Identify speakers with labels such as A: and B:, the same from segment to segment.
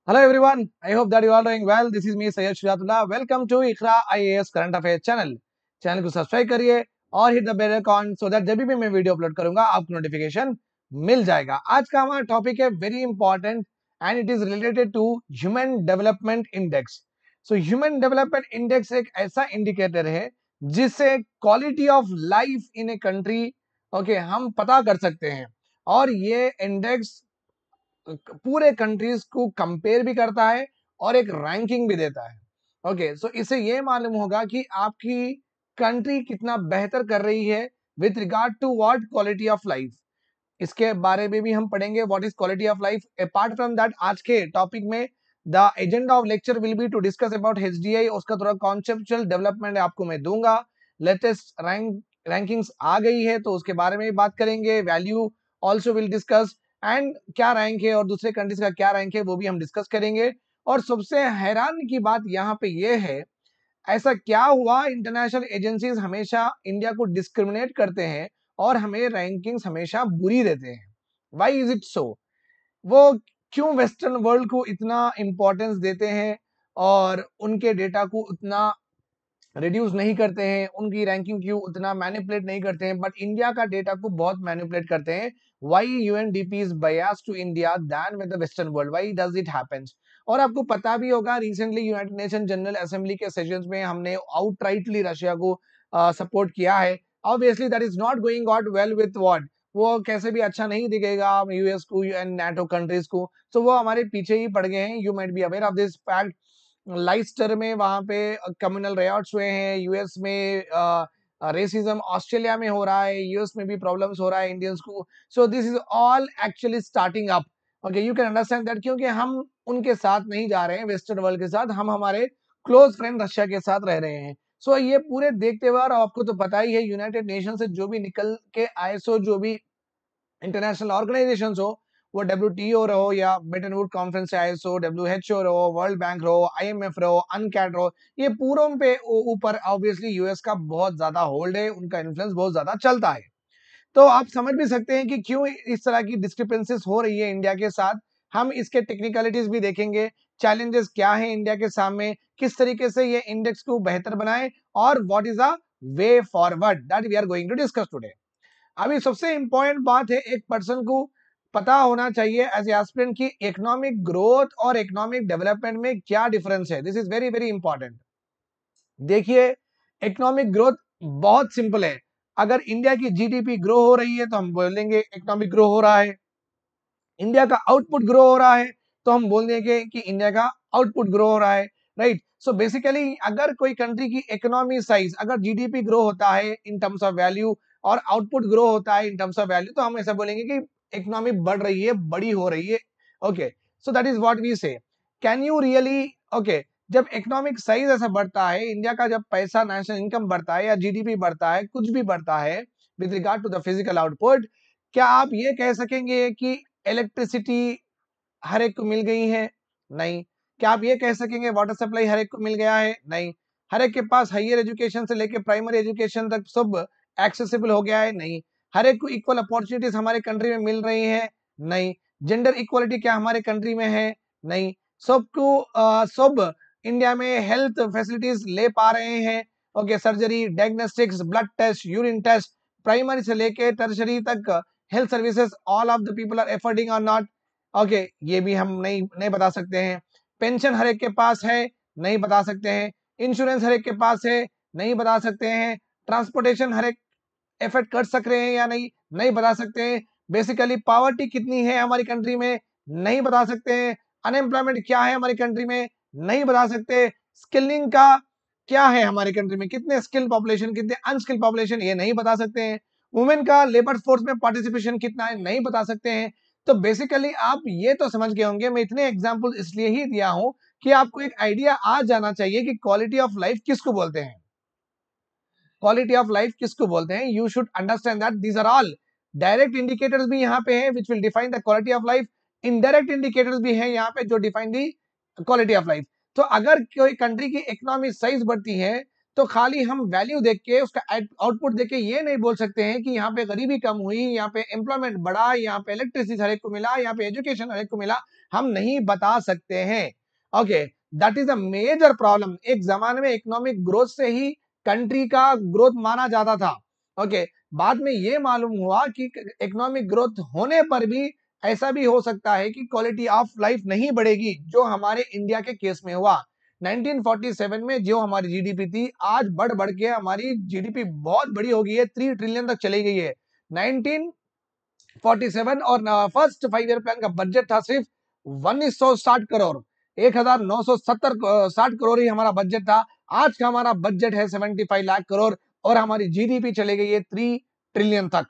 A: Hello everyone, I hope that you are doing well. This is me Sayyid Shujatullah. Welcome to Iqra IAS current affair channel को subscribe करिए और hit the bell icon so that जब भी मैं video upload करूंगा आपको notification मिल जाएगा। आज का हमारा टॉपिक है very important and it is related to human development index. So human development index एक ऐसा इंडिकेटर है जिससे quality of life in a country हम पता कर सकते हैं और ये इंडेक्स पूरे कंट्रीज को कंपेयर भी करता है और एक रैंकिंग भी देता है। सो इससे ये मालूम होगा कि आपकी कंट्री कितना बेहतर कर रही है with regard to what quality of life. इसके बारे में भी हम पढ़ेंगे what is quality of life. Apart from that आज के टॉपिक में the agenda of lecture will be to discuss about HDI, उसका थोड़ा कॉन्सेप्चुअल डेवलपमेंट आपको मैं दूंगा। लेटेस्ट रैंकिंग्स आ गई है तो उसके बारे में भी बात करेंगे। Value also will discuss and क्या रैंक है और दूसरे कंट्रीज का क्या रैंक है वो भी हम डिस्कस करेंगे। और सबसे हैरान की बात यहाँ पे ये है, ऐसा क्या हुआ इंटरनेशनल एजेंसीज हमेशा इंडिया को डिस्क्रिमिनेट करते हैं और हमें रैंकिंग्स हमेशा बुरी देते हैं। Why is it so? वो क्यों वेस्टर्न वर्ल्ड को इतना इंपॉर्टेंस देते हैं और उनके डेटा को उतना रिड्यूस नहीं करते हैं, उनकी रैंकिंग क्यों उतना मैनिपुलेट नहीं करते हैं, बट इंडिया का डेटा को बहुत मैनिपुलेट करते हैं? Why UNDP is biased to India than with the western world? Why does it happens? और आपको पता भी होगा recently United Nation General Assembly के सेशंस में हमने आउटराइटली रशिया को सपोर्ट किया है। Obviously that is not going out well with what, वो कैसे भी अच्छा नहीं दिखेगा यूएस को एंड नाटो कंट्रीज को। सो वो हमारे पीछे ही पड़ गए हैं। You might be aware of this fact. Leicester में वहां पे कम्युनल रेयॉट्स हुए हैं, यूएस में रेसिज्म ऑस्ट्रेलिया में हो रहा है, यूएस में भी प्रॉब्लम्स हो रहा है इंडियंस को। So this is all actually starting up. You can understand that क्योंकि हम उनके साथ नहीं जा रहे हैं वेस्टर्न वर्ल्ड के साथ, हम हमारे क्लोज फ्रेंड रशिया के साथ रह रहे हैं। सो ये पूरे देखते हुए, और आपको तो पता ही है यूनाइटेड नेशन से जो भी निकल के आईएसओ जो भी इंटरनेशनल ऑर्गेनाइजेशंस हो, वो डब्ल्यूटीओ रहो या Brayton would conference ISO, WHO रहो, वर्ल्ड बैंक रहो, आईएमएफ रहो, अनकैड रहो, ये पूरों पे ऊपर ऑब्वियसली यूएस का बहुत ज्यादा होल्ड है, उनका इन्फ्लुएंस बहुत ज्यादा चलता है। तो आप समझ भी सकते हैं कि क्यों इस तरह की डिस्क्रिपेंसीज हो रही है इंडिया के साथ। हम इसके टेक्निकलिटीज भी देखेंगे, चैलेंजेस क्या है इंडिया के सामने, किस तरीके से ये इंडेक्स को बेहतर बनाए और what is a way forward that we are going to discuss today. अभी सबसे इंपॉर्टेंट बात है, एक पर्सन को पता होना चाहिए एज एस्पिरेंट की इकोनॉमिक ग्रोथ और इकोनॉमिक डेवलपमेंट में क्या डिफरेंस है। This is very very important. देखिए, इकोनॉमिक ग्रोथ बहुत सिंपल है। अगर इंडिया की जीडीपी ग्रो हो रही है तो हम बोलेंगे इकोनॉमिक ग्रो हो रहा है। इंडिया का आउटपुट ग्रो हो रहा है तो हम बोल देंगे कि इंडिया का आउटपुट ग्रो हो रहा है, राइट। सो बेसिकली अगर कोई कंट्री की इकोनॉमी साइज, अगर जीडीपी ग्रो होता है इन टर्म्स ऑफ वैल्यू और आउटपुट ग्रो होता है इन टर्म्स ऑफ वैल्यू, तो हम ऐसा बोलेंगे कि इकोनॉमी बढ़ रही है, बड़ी हो रही है। Okay, so that is what we say. Can you really जब इकोनॉमिक साइज ऐसा बढ़ता है, इंडिया का जब पैसा, नेशनल इनकम बढ़ता है या जीडीपी बढ़ता है, कुछ भी बढ़ता है with regard to the physical output, क्या आप ये कह सकेंगे कि इलेक्ट्रिसिटी हर एक को मिल गई है? नहीं। क्या आप ये कह सकेंगे वाटर सप्लाई हर एक को मिल गया है? नहीं। हर एक के पास हायर एजुकेशन से लेके प्राइमरी एजुकेशन तक सब एक्सेसिबल हो गया है? नहीं। हर एक को इक्वल अपॉर्चुनिटीज हमारे कंट्री में मिल रही है? नहीं। जेंडर इक्वलिटी क्या हमारे कंट्री में है? नहीं। सबको सब इंडिया में हेल्थ फैसिलिटीज ले पा रहे हैं? Surgery, diagnostics, blood test, urine test, primary से लेके टर्शरी तक health services all of the people are affording और नॉट? ये भी हम नहीं नहीं बता सकते हैं। पेंशन हर एक के पास है? नहीं बता सकते हैं। इंश्योरेंस हर एक के पास है? नहीं बता सकते हैं। ट्रांसपोर्टेशन हर एक इफेक्ट कर सक रहे हैं या नहीं? नहीं बता सकते हैं। बेसिकली पॉवर्टी कितनी है हमारी कंट्री में? नहीं बता सकते हैं। अनएम्प्लॉयमेंट क्या है हमारी कंट्री में? नहीं बता सकते। स्किलिंग का क्या है हमारी कंट्री में, कितने स्किल पॉपुलेशन, कितने अनस्किल पॉपुलेशन, ये नहीं बता सकते हैं। वुमेन का लेबर फोर्स में पार्टिसिपेशन कितना है? नहीं बता सकते हैं। तो बेसिकली आप ये तो समझ गए होंगे, मैं इतने एग्जांपल इसलिए ही दिया हूं कि आपको एक आइडिया आ जाना चाहिए कि क्वालिटी ऑफ लाइफ किसको बोलते हैं। क्वालिटी ऑफ लाइफ किसको बोलते हैं? You should understand that these are all direct indicators भी यहाँ पे हैं which will define the quality of life. Indirect indicators भी हैं यहाँ पे जो define the quality of life. तो अगर कोई कंट्री की इकोनॉमी साइज बढ़ती है तो खाली हम वैल्यू देख के उसका आउटपुट देख के ये नहीं बोल सकते हैं कि यहाँ पे गरीबी कम हुई, यहाँ पे एम्प्लॉयमेंट बढ़ा, यहाँ पे इलेक्ट्रिसिटी हर एक को मिला, यहाँ पे एजुकेशन हर एक को मिला, हम नहीं बता सकते हैं। Okay, that is a major problem. एक जमाने में इकोनॉमिक ग्रोथ से ही कंट्री का ग्रोथ माना जाता था। ओके, बाद में ये मालूम हुआ कि इकोनॉमिक ग्रोथ होने पर भी ऐसा भी हो सकता है कि क्वालिटी ऑफ लाइफ नहीं बढ़ेगी, जो हमारे इंडिया के केस में हुआ। 1947 में जो हमारी जीडीपी थी, आज बढ़ बढ़ के हमारी जीडीपी बहुत बड़ी हो गई है, 3 ट्रिलियन तक चली गई है। 1947 और फर्स्ट 5 ईयर प्लान का बजट था सिर्फ 1960 करोड़, 1960 करोड़ ही हमारा बजट था। आज का हमारा बजट है 75 लाख करोड़ और हमारी जीडीपी चले गई है 3 ट्रिलियन तक।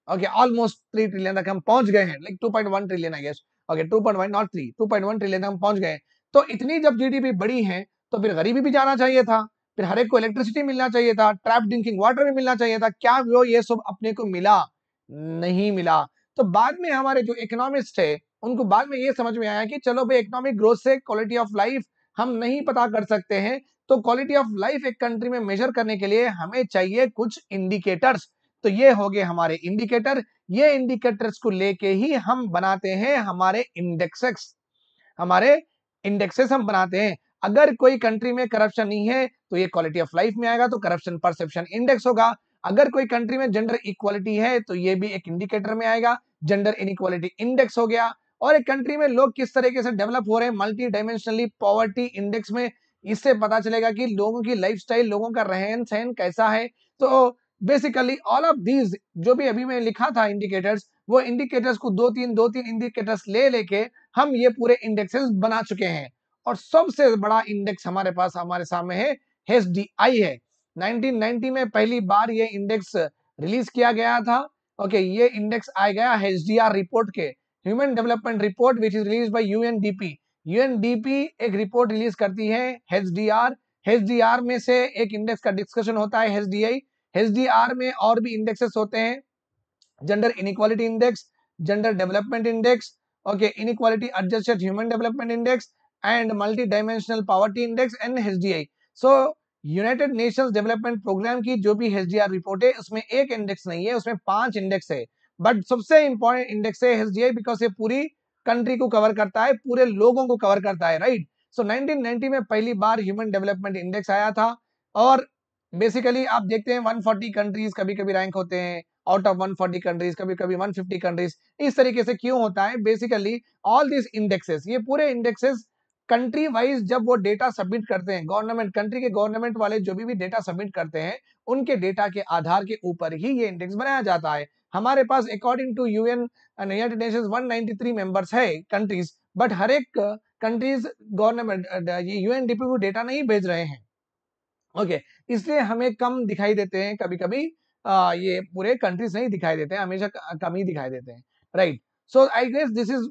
A: ओके, ऑलमोस्ट 3 ट्रिलियन तक हम पहुंच गए हैं, like 2.1 trillion I guess. Okay, 2.1 not 3, 2.1 trillion हम पहुंच गए। तो इतनी जब जीडीपी बड़ी है तो फिर गरीबी भी जाना चाहिए था, फिर हर एक को इलेक्ट्रिसिटी मिलना चाहिए था, ट्रैप ड्रिंकिंग वाटर भी मिलना चाहिए था। क्या वो ये सब अपने को मिला? नहीं मिला। तो बाद में हमारे जो इकोनॉमिस्ट थे, उनको बाद में ये समझ में आया कि चलो भाई, इकोनॉमिक ग्रोथ से क्वालिटी ऑफ लाइफ हम नहीं पता कर सकते हैं, तो क्वालिटी ऑफ लाइफ एक कंट्री में मेजर करने के लिए हमें चाहिए कुछ इंडिकेटर्स। तो ये हो गए हमारे इंडिकेटर। ये इंडिकेटर्स को लेके ही हम बनाते हैं हमारे इंडेक्सेस, हमारे इंडेक्सेस हम बनाते हैं। अगर कोई कंट्री में करप्शन नहीं है तो ये क्वालिटी ऑफ लाइफ में आएगा, तो करप्शन परसेप्शन इंडेक्स होगा। अगर कोई कंट्री में जेंडर इक्वालिटी है तो ये भी एक इंडिकेटर में आएगा, जेंडर इनइक्वालिटी इंडेक्स हो गया। और एक कंट्री में लोग किस तरीके से डेवलप हो रहे हैं मल्टी डायमेंशनली पॉवर्टी इंडेक्स में, इससे पता चलेगा कि लोगों की लाइफस्टाइल, लोगों का रहन सहन कैसा है। तो बेसिकली ऑल ऑफ दीज जो भी अभी मैं लिखा था इंडिकेटर्स, वो इंडिकेटर्स को दो तीन इंडिकेटर्स ले लेके हम ये पूरे इंडेक्सेस बना चुके हैं। और सबसे बड़ा इंडेक्स हमारे पास हमारे सामने है, एचडीआई है। 1990 में पहली बार ये इंडेक्स रिलीज किया गया था। ओके, ये इंडेक्स आ गया एचडीआर रिपोर्ट के, human development report which is release by UNDP. UNDP एक रिपोर्ट रिलीज करती है एचडीआर। एचडीआर में से एक इंडेक्स का डिस्कशन होता है एचडीआई। एचडीआर में और भी इंडेक्सेस होते हैं, gender inequality index, gender development index, okay, inequality adjusted human development index and multidimensional poverty index and HDI. So United Nations Development Programme की जो भी एचडीआर रिपोर्ट है, उसमें एक इंडेक्स नहीं है, उसमें 5 इंडेक्स है। बट सबसे इंपॉर्टेंट इंडेक्स है एचडीआई, बिकॉज ये पूरी कंट्री को कवर करता है, पूरे लोगों को कवर करता है, राइट। सो 1990 में पहली बार ह्यूमन डेवलपमेंट इंडेक्स आया था। और बेसिकली आप देखते हैं 140 कंट्रीज कभी कभी रैंक होते हैं, आउट ऑफ 140 कंट्रीज, कभी कभी 150 कंट्रीज। इस तरीके से क्यों होता है? बेसिकली ऑल दिस इंडेक्सेस, ये पूरे इंडेक्सेस कंट्री वाइज जब वो डेटा सबमिट करते हैं, गवर्नमेंट, कंट्री के गवर्नमेंट वाले जो भी डेटा सबमिट करते हैं, उनके डेटा के आधार के ऊपर ही ये इंडेक्स बनाया जाता है। हमारे पास according to UN United Nations 193 members है कंट्रीज, बट हर एक कंट्रीज गवर्नमेंट यूएनडीपी को डेटा नहीं भेज रहे हैं। ओके, इसलिए हमें कम दिखाई देते हैं कभी कभी, ये पूरे कंट्रीज नहीं दिखाई देते हैं, हमेशा कम ही दिखाई देते हैं, right. So I guess this is,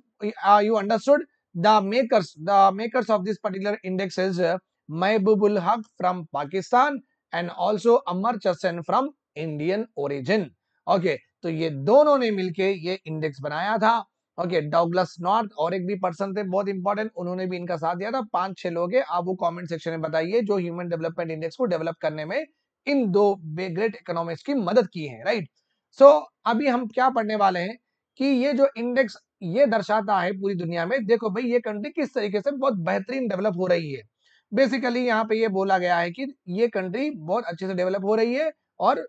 A: you understood. The makers of this particular index is Mahbubul Haq from Pakistan and also Amartya Sen from Indian origin. Okay, तो ये दोनों ने मिलके ये इंडेक्स बनाया था। ओके, डॉगलस नॉर्थ और एक भी पर्सन थे बहुत इंपॉर्टेंट, उन्होंने भी इनका साथ दिया था। 5-6 लोग हैं, आप वो कमेंट सेक्शन में बताइए जो ह्यूमन डेवलपमेंट इंडेक्स को डेवलप करने में इन दो ग्रेट इकोनॉमिक्स की मदद की है, राइट। सो अभी हम क्या पढ़ने वाले हैं कि ये जो इंडेक्स ये दर्शाता है पूरी दुनिया में, देखो भाई ये कंट्री किस तरीके से बहुत बेहतरीन डेवलप हो रही है। बेसिकली यहाँ पे ये बोला गया है कि ये कंट्री बहुत अच्छे से डेवलप हो रही है और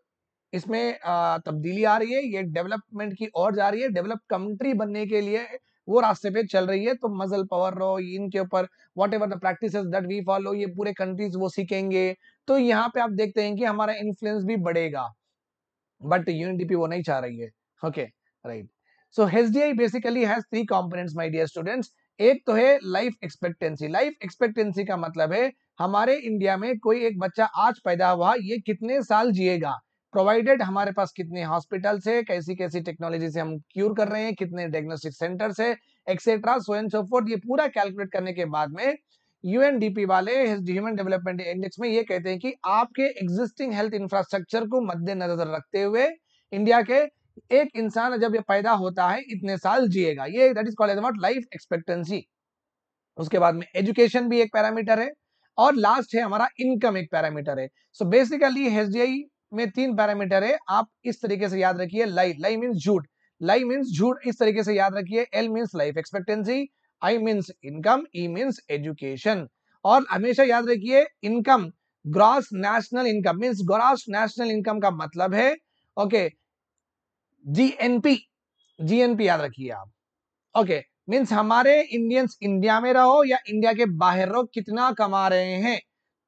A: इसमें तब्दीली आ रही है, ये डेवलपमेंट की ओर जा रही है, डेवलप कंट्री बनने के लिए वो रास्ते पे चल रही है। तो मसल पावर रो इनके ऊपर whatever the practices that we follow, ये पूरे कंट्रीज वो सीखेंगे। तो यहाँ पे आप देखते हैं कि हमारा इन्फ्लुएंस भी बढ़ेगा, बट यूएनडीपी वो नहीं चाह रही है। Okay, right. So HDI basically has 3 components my dear students. एक तो है लाइफ एक्सपेक्टेंसी। लाइफ एक्सपेक्टेंसी का मतलब है हमारे इंडिया में कोई एक बच्चा आज पैदा हुआ, ये कितने साल जिएगा, प्रोवाइडेड हमारे पास कितने हॉस्पिटल्स है, कैसी कैसी टेक्नोलॉजी से हम क्यूर कर रहे हैं, कितने डायग्नोस्टिक सेंटर्स है, etcetera, so and so fourth. ये पूरा कैलकुलेट करने के बाद में यूएनडीपी वाले ह्यूमन डेवलपमेंट इंडेक्स में ये कहते हैं कि आपके एग्जिस्टिंग हेल्थ इंफ्रास्ट्रक्चर को मद्देनजर रखते हुए इंडिया के एक इंसान जब ये पैदा होता है इतने साल जिएगा, ये that is called as what, life expectancy. उसके बाद में एजुकेशन भी एक पैरामीटर है। और लास्ट है हमारा इनकम एक पैरामीटर है। सो बेसिकली एसडीआई में 3 पैरामीटर है, आप इस तरीके से याद रखिए। लाई मींस झूठ, लाई मींस झूठ, इस तरीके से याद रखिए। एल मींस लाइफ एक्सपेक्टेंसी, आई मींस इनकम, ई मींस एजुकेशन। और हमेशा याद रखिए income gross national income means, gross national income का मतलब है ओके जीएनपी, जीएनपी याद रखिए आप। ओके मींस हमारे इंडियंस इंडिया में रहो या इंडिया के बाहर रहो कितना कमा रहे हैं,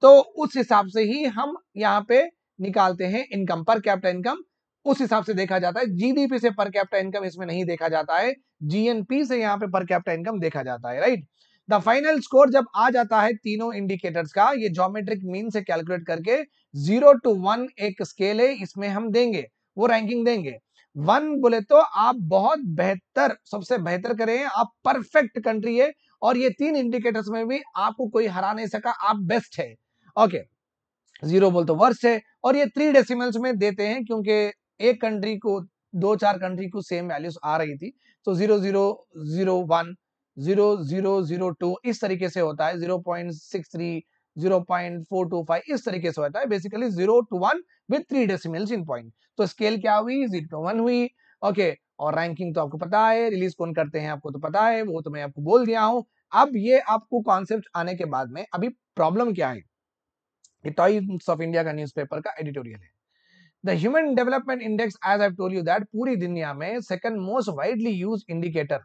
A: तो उस हिसाब से ही हम यहाँ पे निकालते हैं इनकम, पर कैपिटा इनकम उस हिसाब से देखा जाता है। जीडीपी से पर कैपिटा इनकम इसमें नहीं देखा जाता है, जीएनपी से यहाँ पे पर कैपिटा इनकम देखा जाता है, राइट। द फाइनल स्कोर जब आ जाता है तीनों इंडिकेटर्स का, ये ज्योमेट्रिक मीन से कैलकुलेट करके 0 to 1 एक स्केल है, इसमें हम देंगे वो रैंकिंग देंगे। 1 बोले तो आप बहुत बेहतर, सबसे बेहतर करें, आप परफेक्ट कंट्री है, और ये 3 इंडिकेटर्स में भी आपको कोई हरा नहीं सका, आप बेस्ट है। ओके 0 बोल तो वर्स्ट है, और ये 3 डेसिमल्स में देते हैं क्योंकि एक कंट्री को 2-4 कंट्री को सेम वैल्यूज आ रही थी, तो 0.001 0.002 इस तरीके से होता है, 0.63 0.425 इस तरीके से होता है। Basically 0 to 1 with 3 decimals in point. तो स्केल क्या हुई, 0 to 1 हुई। ओके और रैंकिंग तो आपको पता है, रिलीज कौन करते हैं आपको तो पता है, वो तो मैं आपको बोल दिया हूं। अब ये आपको कॉन्सेप्ट आने के बाद में अभी प्रॉब्लम क्या है, टाइम्स ऑफ इंडिया का न्यूज़पेपर का एडिटोरियल है। The human development index, as I told you that, पूरी दुनिया में second most widely use indicator,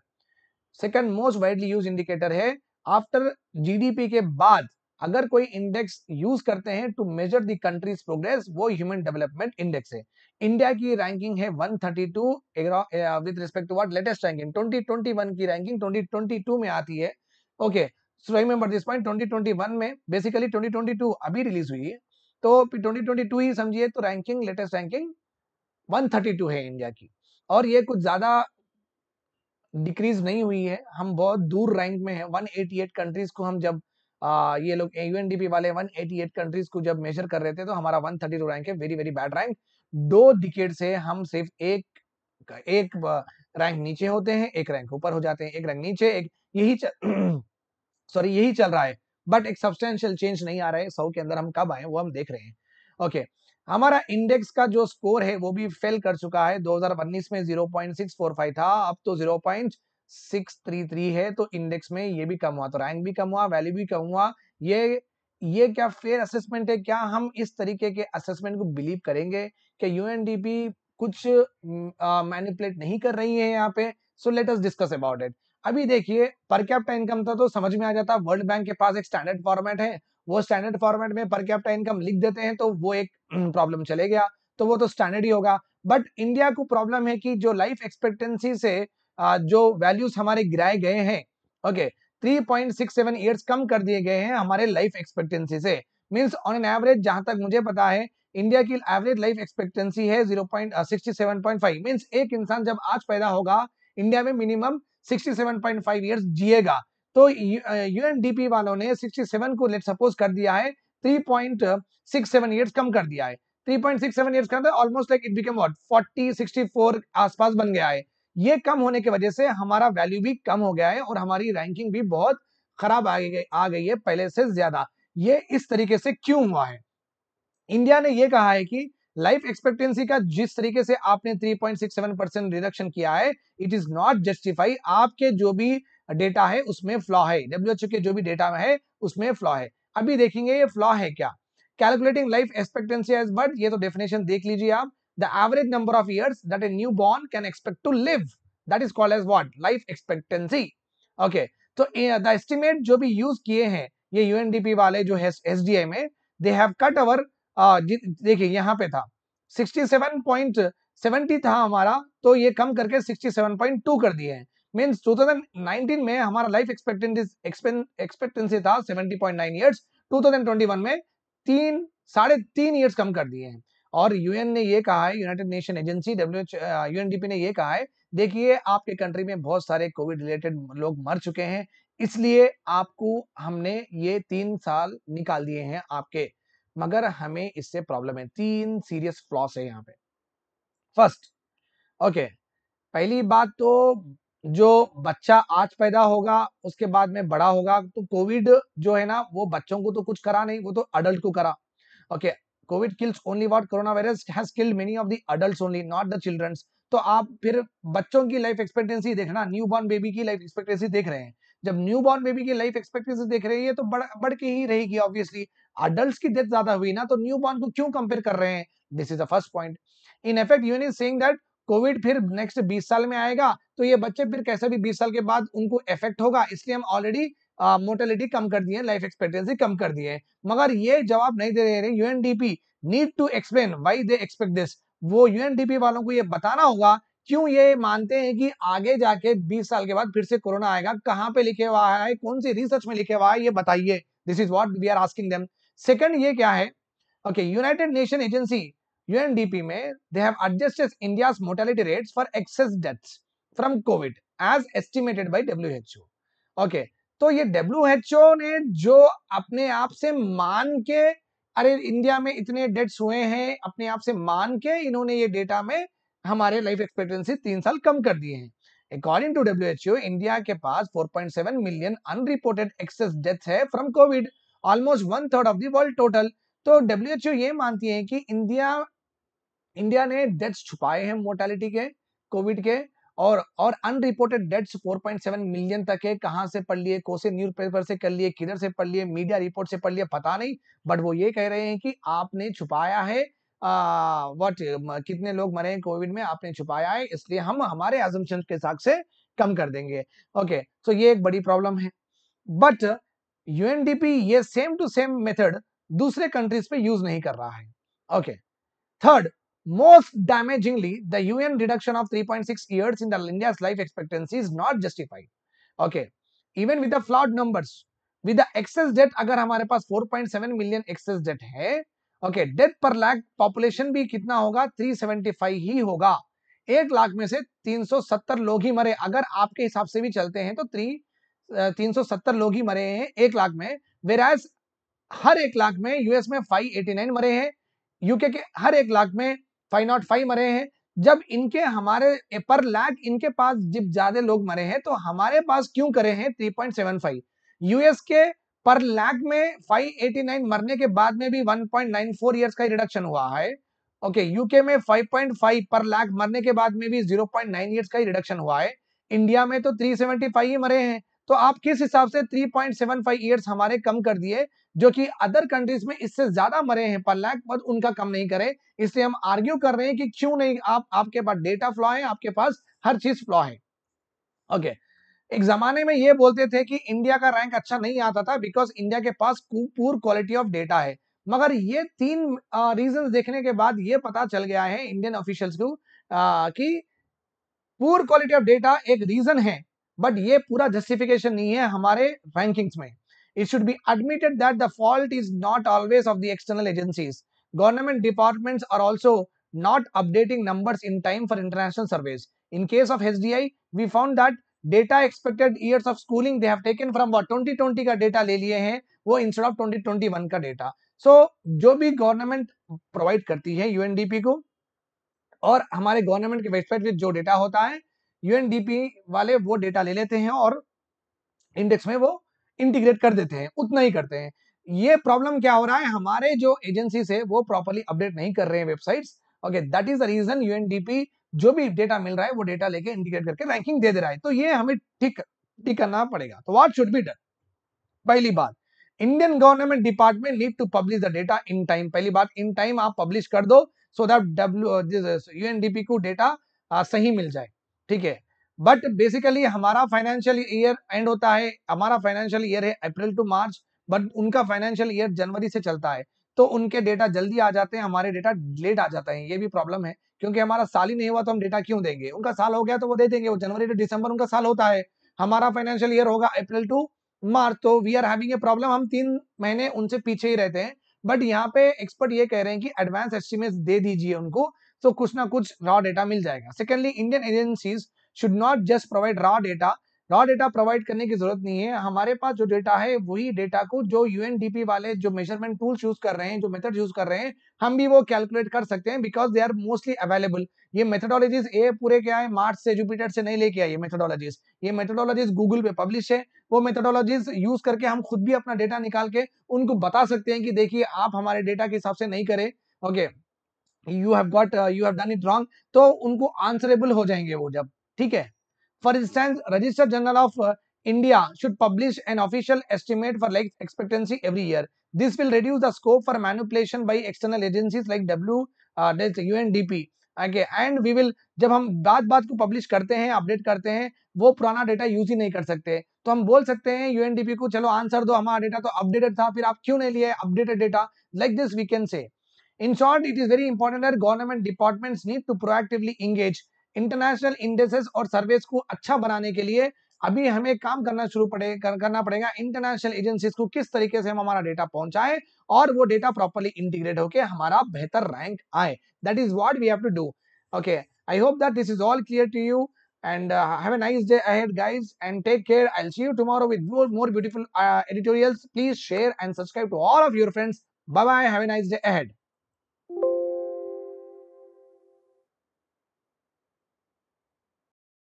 A: second most widely use indicator है आफ्टर जीडीपी के बाद। अगर कोई इंडेक्स यूज करते हैं to measure the countries progress, वो ह्यूमन डेवलपमेंट इंडेक्स है। इंडिया की रैंकिंग है 132 with respect to what, latest ranking 2021 की रैंकिंग 2022 में आती है। Okay so remember this point, 2021 में बेसिकली 2022 अभी रिलीज हुई है, तो 2022 ही समझिए, तो रैंकिंग लेटेस्ट रैंकिंग 132 है इंडिया की। और ये कुछ ज्यादा डिक्रीज नहीं हुई है, हम बहुत दूर रैंक में है। 188 कंट्रीज को हम जब ये लोग यूएनडीपी वाले 188 कंट्रीज को जब मेजर कर रहे थे, तो हमारा 132 रैंक है, very very bad rank. 2 decade से हम सिर्फ एक रैंक नीचे होते हैं, एक रैंक ऊपर हो जाते हैं, एक रैंक नीचे, एक यही सॉरी यही चल रहा है, बट एक सब्सटेंशियल चेंज नहीं आ रहा है। 100 के अंदर हम कब आए वो हम देख रहे हैं। ओके हमारा इंडेक्स का जो स्कोर है वो भी फेल कर चुका है। 2019 में 0.645 था, अब तो 0.633 है, तो इंडेक्स में ये भी कम हुआ, तो रैंक भी कम हुआ, वैल्यू भी कम हुआ। ये क्या फेयर असेसमेंट है? क्या हम इस तरीके के असेसमेंट को बिलीव करेंगे कि यूएनडीपी कुछ मैनिपुलेट नहीं कर रही है यहाँ पे? So let us discuss about it. अभी देखिए पर कैपिटा इनकम था तो समझ में आ जाता, वर्ल्ड बैंक के पास एक स्टैंडर्ड फॉर्मेट है, वो स्टैंडर्ड फॉर्मेट में पर कैपिटा इनकम लिख देते हैं, तो वो एक प्रॉब्लम चले गया, तो वो तो स्टैंडर्ड ही होगा। बट इंडिया को प्रॉब्लम है कि जो लाइफ एक्सपेक्टेंसी से जो वैल्यूज हमारे गिराए गए हैं, ओके 3.67 ईयर्स कम कर दिए गए हैं हमारे लाइफ एक्सपेक्टेंसी से। मींस ऑन एन एवरेज, जहां तक मुझे पता है, इंडिया की एवरेज लाइफ एक्सपेक्टेंसी है 0.67.5। मींस एक इंसान जब आज पैदा होगा इंडिया में मिनिमम 67.5 ईयर्स जिएगा। तो यूएनडीपी वालों ने 67 को लेट सपोज कर दिया है, 3.67 ईयर्स कम कर दिया है। 3.67 ईयर्स का almost like it become what 40 64 आसपास बन गया है। ये कम होने की वजह से हमारा वैल्यू भी कम हो गया है और हमारी रैंकिंग भी बहुत खराब आ गई है पहले से ज्यादा। ये इस तरीके से क्यों हुआ है? इंडिया ने ये कहा है कि लाइफ एक्सपेक्टेंसी का जिस तरीके से आपने 3.67% रिडक्शन किया है, इट इज नॉट जस्टिफाई। आपके जो भी डेटा है उसमें फ्लॉ है, डब्ल्यूएचओ के जो भी डेटा है उसमें फ्लॉ है। अभी देखेंगे ये फ्लॉ है क्या। Calculating life expectancy as birth, ये तो डेफिनेशन देख लीजिए आप। The average number of years that a newborn can expect to live, that is called as what, life expectancy. Okay तो द एस्टिमेट जो भी यूज किए हैं ये यूएनडीपी वाले जो है एसडीआई में, दे हैव कट अवर, देखिए यहाँ पे था 67.70 था हमारा, तो ये कम करके 67.2 कर दिए हैं। मींस 2019 में हमारा लाइफ एक्सपेक्टेंसी था 70.9 ईयर्स, 2021 में 3.5 ईयर्स कम कर दिए हैं। और यूएन ने ये कहा है, यूनाइटेड नेशन एजेंसी यूएनडीपी ने ये कहा है, देखिए आपके कंट्री में बहुत सारे कोविड रिलेटेड लोग मर चुके हैं, इसलिए आपको हमने ये 3 साल निकाल दिए हैं आपके। मगर हमें इससे प्रॉब्लम है, 3 सीरियस फ्लॉस है यहाँ पे। फर्स्ट, ओके पहली बात तो जो बच्चा आज पैदा होगा उसके बाद में बड़ा होगा, तो कोविड जो है ना वो बच्चों को तो कुछ करा नहीं, वो तो अडल्ट को करा। Okay, covid kills only what coronavirus has killed many of the adults only, not the childrens. तो आप फिर बच्चों की लाइफ एक्सपेक्टेंसी देखना, न्यू बॉर्न बेबी की लाइफ एक्सपेक्टेंसी देख रहे हैं, जब न्यू बॉर्न बेबी की लाइफ एक्सपेक्टेंसी देख रही है तो बढ़ के ही रहेगी ऑब्वियसली। अडल्ट्स की डेथ ज्यादा हुई ना, तो न्यू बॉर्न को क्यों कंपेयर कर रहे हैं? This is the first point. In effect UN is saying that Covid फिर नेक्स्ट 20 साल में आएगा, तो ये बच्चे फिर कैसे भी 20 साल के बाद उनको इफेक्ट होगा, इसलिए हम ऑलरेडी मोर्टेलिटी कम कर दिए, लाइफ एक्सपेक्टेंसी कम कर दिए। मगर ये जवाब नहीं दे रहे UNDP need to explain why they expect this. वो यूएनडीपी वालों को ये बताना होगा क्यों ये मानते हैं कि आगे जाके 20 साल के बाद फिर से कोरोना आएगा। कहां पे लिखे हुआ है, कौन सी रिसर्च में लिखे हुआ है, ये बताइए। This is what we are asking them. Second ये क्या है, okay, United Nation agency UNDP में they have adjusted India's mortality rates for excess deaths from Covid as estimated by WHO. Okay, तो ये डब्ल्यूएचओ ने जो अपने आप से मान के, अरे इंडिया में इतने डेथ्स हुए हैं, अपने आप से मान के इन्होंने ये डेटा में हमारे लाइफ एक्सपेक्टेंसी 3 साल कम कर दिए हैं। अकॉर्डिंग टू डब्ल्यूएचओ इंडिया के पास 4.7 मिलियन अनरिपोर्टेड एक्सेस डेथ है from Covid, almost 1/3 of the world total. तो डब्ल्यूएचओ ये मानती है कि इंडिया ने डेथ्स छुपाए हैं मोर्टेलिटी के, कोविड के, और अनरिपोर्टेड डेथ्स 4.7 मिलियन तक है। कहां से पढ़ लिए, कौन से न्यूज पेपर से कर लिए, किधर से पढ़ लिए, मीडिया रिपोर्ट से पढ़ लिए, पता नहीं, बट वो ये कह रहे हैं कि आपने छुपाया है। कितने लोग मरे हैं कोविड में, आपने छुपाया है, इसलिए हम हमारे अजम्पशन के हिसाब से कम कर देंगे। ओके, तो ये एक बड़ी प्रॉब्लम है। बट यूएनडीपी ये सेम टू सेम मेथड दूसरे कंट्रीज पे यूज नहीं कर रहा है। Okay, third, most damagingly, the UN reduction of 3.6 years in the India's life expectancy is not justified. Okay, even with the flawed numbers, with the excess debt, अगर हमारे पास 4.7 million excess debt है, okay, death पर lakh population भी कितना होगा, 375 ही होगा। 1 लाख में से 370 लोग ही मरे, अगर आपके हिसाब से भी चलते हैं तो 370 लोग ही मरे हैं 1 लाख में, वेराज हर 1 लाख में यूएस में 589 मरे हैं, यूके के हर 1 लाख में 505 मरे हैं। जब इनके हमारे पर लाख इनके पास जब ज्यादा लोग मरे हैं, तो हमारे पास क्यों करे हैं 3.75? यूएस के पर लाख में 589 मरने के बाद में भी 1.94 ईयर्स का रिडक्शन हुआ है। ओके, यूके में 5.5 पर लाख मरने के बाद में भी 0.9 ईयर्स का रिडक्शन हुआ है। इंडिया में तो 375 ही मरे हैं। तो आप किस हिसाब से 3.75 ईयर्स हमारे कम कर दिए, जो कि अदर कंट्रीज में इससे ज्यादा मरे हैं पर लाख, पर उनका कम नहीं करे। इसलिए हम आर्ग्यू कर रहे हैं कि क्यों नहीं, आपके पास डेटा फ्लॉ है, आपके पास हर चीज फ्लॉ है। ओके, एक जमाने में ये बोलते थे कि इंडिया का रैंक अच्छा नहीं आता था बिकॉज इंडिया के पास पुअर क्वालिटी ऑफ डेटा है। मगर ये 3 रीजन देखने के बाद ये पता चल गया है इंडियन ऑफिशियल्स को कि पुअर क्वालिटी ऑफ डेटा एक रीजन है, बट ये पूरा जस्टिफिकेशन नहीं है हमारे रैंकिंग्स में। It should be admitted that the fault is not always of the external agencies. Government departments are also not updating numbers in time for international surveys. In case of HDI, we found that data expected years of schooling they have taken from what 2020 का data ले लिए हैं, वो instead of 2021 का data. सो जो भी government provide करती है यूएनडीपी को, और हमारे गवर्नमेंट के वेबसाइट पे जो डेटा होता है, यूएनडीपी वाले वो डेटा ले लेते हैं और इंडेक्स में वो इंटीग्रेट कर देते हैं, उतना ही करते हैं। ये प्रॉब्लम क्या हो रहा है, हमारे जो एजेंसी है वो प्रॉपर्ली अपडेट नहीं कर रहे हैं websites. Okay, that is the reason UNDP जो भी डेटा मिल रहा है वो डेटा लेके इंटीग्रेट करके रैंकिंग दे रहा है। तो ये हमें ठीक ठीक करना पड़ेगा। तो व्हाट शुड बी डन? पहली बात, Indian government department need to publish the data in time. पहली बात, इन टाइम आप पब्लिश कर दो सो दैट यूएनडीपी को डेटा सही मिल जाए, ठीक है। बट बेसिकली हमारा फाइनेंशियल ईयर एंड होता है, हमारा फाइनेंशियल ईयर है अप्रैल टू मार्च, बट उनका फाइनेंशियल ईयर जनवरी से चलता है, तो उनके डेटा जल्दी आ जाते हैं, हमारे डेटा लेट आ जाता है। ये भी प्रॉब्लम है, क्योंकि हमारा साल ही नहीं हुआ तो हम डेटा क्यों देंगे, उनका साल हो गया तो वो दे देंगे, वो जनवरी टू दिसंबर उनका साल होता है, हमारा फाइनेंशियल ईयर होगा अप्रैल टू मार्च, तो we are having a problem, हम 3 महीने उनसे पीछे ही रहते हैं। बट यहाँ पे एक्सपर्ट ये कह रहे हैं कि एडवांस एस्टिमेट्स दे दीजिए उनको, तो कुछ ना कुछ रॉ डेटा मिल जाएगा। Secondly, Indian agencies should not just provide raw data, raw data provide करने की जरूरत नहीं है, हमारे पास जो डेटा है वही डेटा को जो यूएनडीपी वाले जो मेजरमेंट टूल्स यूज कर रहे हैं, जो मेथड यूज कर रहे हैं, हम भी वो कैलकुलेट कर सकते हैं, because they are mostly available. ये मेथडोलॉजीज ये पूरे क्या है, मार्स से जुपिटर से नहीं लेके आई ये मेथडोलॉजीज गूगल पे पब्लिश है। वो मेथडोलॉजीज यूज करके हम खुद भी अपना डेटा निकाल के उनको बता सकते हैं कि देखिए आप हमारे डेटा के हिसाब से नहीं करें, okay, you have done it wrong, तो उनको आंसरेबल हो जाएंगे वो जब, ठीक है। For instance, Register Journal of India should publish an official estimate for life expectancy every year. This will reduce the scope for manipulation by external agencies like that's UNDP. Okay, and we will, जब हम बात बात को publish करते हैं, update करते हैं, वो पुराना डेटा यूज ही नहीं कर सकते, तो हम बोल सकते हैं यूएनडीपी को, चलो आंसर दो, हमारा डेटा तो अपडेटेड था, फिर आप क्यों नहीं लिए updated data, like this we can say. In short, it is very important that government departments need to proactively engage international indexes और सर्वेस को अच्छा बनाने के लिए अभी हमें काम करना पड़ेगा इंटरनेशनल एजेंसीज को, किस तरीके से हम हमारा डेटा पहुंचाएं और वो डेटा प्रॉपर्ली इंटीग्रेट होके हमारा बेहतर रैंक आए। That is what we have to do. Okay, I hope that this is all clear to you and have a nice day ahead guys and take care. I'll see you tomorrow with more beautiful editorials. Please share and subscribe to all of your friends. Bye bye, have a nice day ahead.